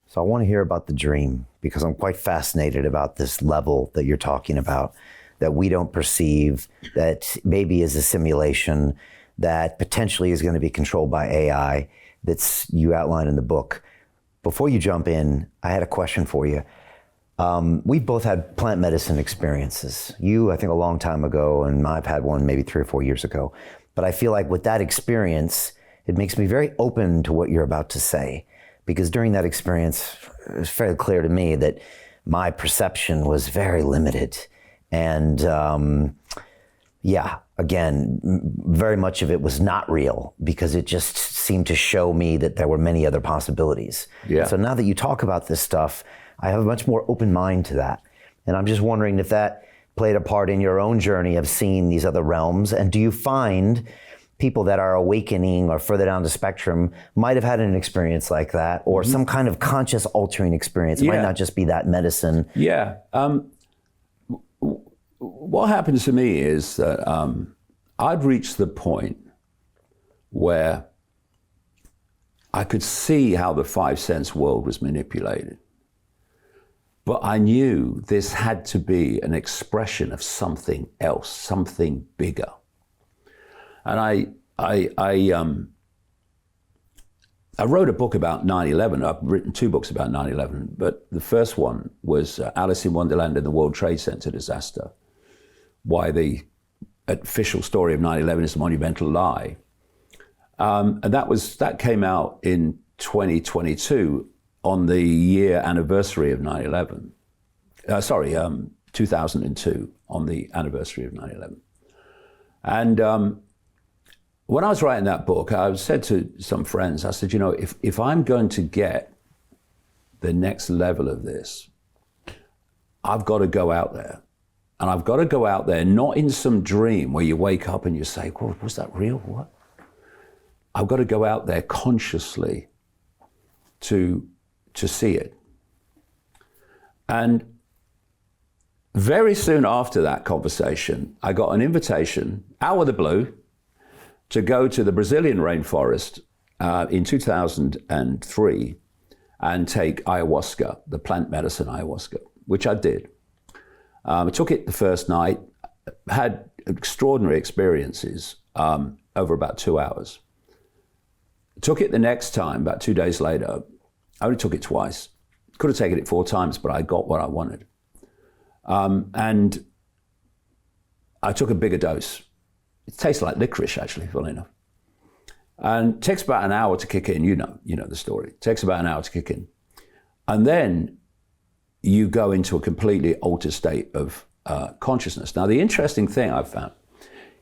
So I want to hear about the dream, because I'm quite fascinated about this level that you're talking about, that we don't perceive, that maybe is a simulation, that potentially is going to be controlled by AI, that's you outline in the book. Before you jump in, I had a question for you. We both had plant medicine experiences. You, I think, a long time ago, and I've had one maybe 3 or 4 years ago. But I feel like with that experience, it makes me very open to what you're about to say. Because during that experience, it was fairly clear to me that my perception was very limited. And again, very much of it was not real, because it just seemed to show me that there were many other possibilities. Yeah. So now that you talk about this stuff, I have a much more open mind to that. And I'm just wondering if that played a part in your own journey of seeing these other realms. And do you find people that are awakening or further down the spectrum might have had an experience like that, or some kind of conscious altering experience? It might not just be that medicine. Yeah. What happened to me is that I'd reached the point where I could see how the 5 sense world was manipulated. But I knew this had to be an expression of something else, something bigger. And I wrote a book about 9/11. I've written 2 books about 9/11, but the first one was Alice in Wonderland and the World Trade Center disaster. Why the official story of 9/11 is a monumental lie. And that came out in 2022 on the year anniversary of 9/11. 2002 on the anniversary of 9/11. And when I was writing that book, I said to some friends, I said, if I'm going to get the next level of this, I've got to go out there. And I've got to go out there, not in some dream where you wake up and you say, well, was that real? What? I've got to go out there consciously to see it. And very soon after that conversation, I got an invitation out of the blue to go to the Brazilian rainforest in 2003 and take ayahuasca, the plant medicine ayahuasca, which I did. I took it the first night, had extraordinary experiences over about 2 hours. Took it the next time, about 2 days later. I only took it twice. Could have taken it 4 times, but I got what I wanted. And I took a bigger dose. It tastes like licorice, actually, funny enough. And it takes about an hour to kick in. You know the story. It takes about an hour to kick in. And then you go into a completely altered state of consciousness. Now, the interesting thing I've found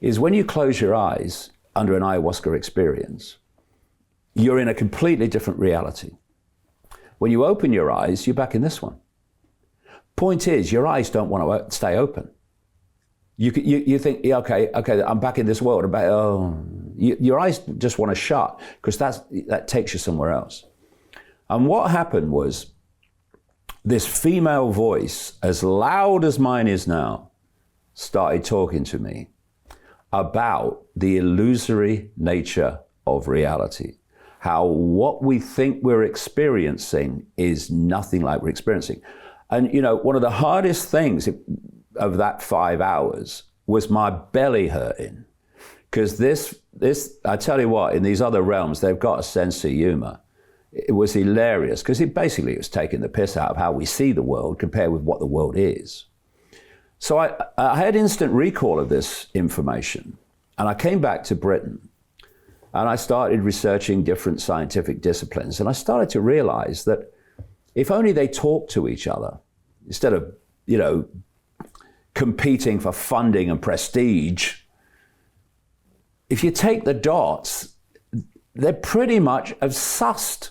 is when you close your eyes under an ayahuasca experience, you're in a completely different reality. When you open your eyes, you're back in this one. Point is, your eyes don't want to stay open. You think, yeah, okay, I'm back in this world. Your eyes just want to shut, because that takes you somewhere else. And what happened was, this female voice, as loud as mine is now, started talking to me about the illusory nature of reality. How what we think we're experiencing is nothing like we're experiencing. And one of the hardest things of that 5 hours was my belly hurting. Because this, I tell you what, in these other realms, they've got a sense of humor. It was hilarious, because it was taking the piss out of how we see the world compared with what the world is. So I had instant recall of this information, and I came back to Britain, and I started researching different scientific disciplines, and I started to realize that if only they talked to each other, instead of, competing for funding and prestige, if you take the dots, they pretty much have sussed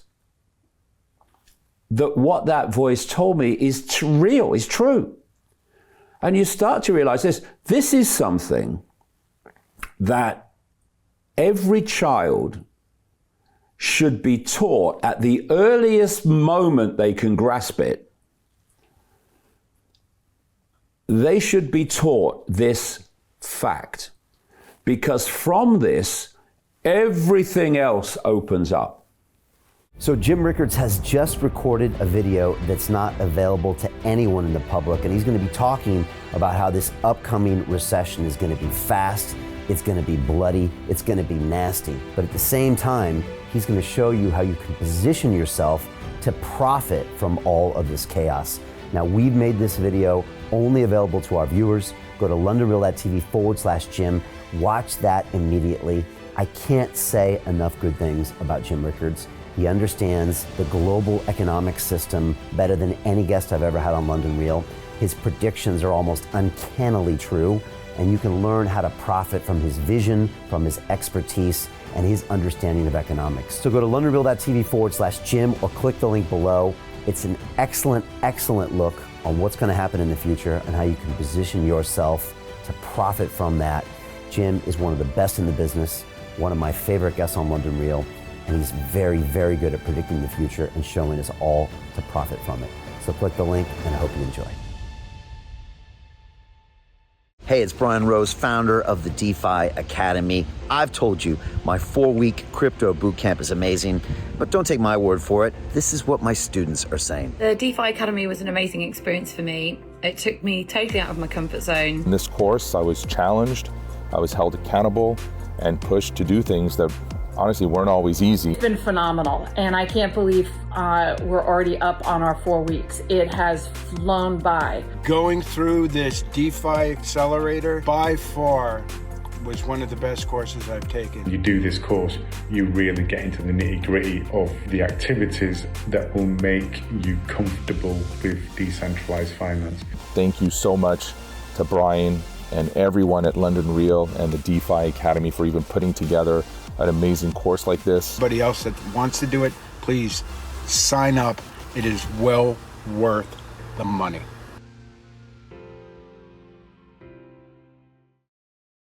that what that voice told me is real, is true. And you start to realize this is something that every child should be taught at the earliest moment they can grasp it. They should be taught this fact, because from this, everything else opens up. So Jim Rickards has just recorded a video that's not available to anyone in the public, and he's going to be talking about how this upcoming recession is going to be fast, it's going to be bloody, it's going to be nasty. But at the same time, he's going to show you how you can position yourself to profit from all of this chaos. Now, we've made this video only available to our viewers. Go to londonreal.tv/Jim. Watch that immediately. I can't say enough good things about Jim Rickards. He understands the global economic system better than any guest I've ever had on London Real. His predictions are almost uncannily true, and you can learn how to profit from his vision, from his expertise, and his understanding of economics. So go to londonreal.tv/Jim or click the link below. It's an excellent, excellent look on what's going to happen in the future and how you can position yourself to profit from that. Jim is one of the best in the business, one of my favorite guests on London Real, and he's very, very good at predicting the future and showing us all to profit from it. So click the link, and I hope you enjoy. Hey, it's Brian Rose, founder of the DeFi Academy. I've told you my 4-week crypto bootcamp is amazing, but don't take my word for it. This is what my students are saying. The DeFi Academy was an amazing experience for me. It took me totally out of my comfort zone. In this course, I was challenged, I was held accountable, and pushed to do things that honestly weren't always easy. It's been phenomenal, and I can't believe we're already up on our 4 weeks. It has flown by. Going through this DeFi accelerator by far was one of the best courses I've taken. You do this course, you really get into the nitty-gritty of the activities that will make you comfortable with decentralized finance. Thank you so much to Brian and everyone at London Real and the DeFi Academy for even putting together an amazing course like this. Anybody else that wants to do it, please sign up. It is well worth the money.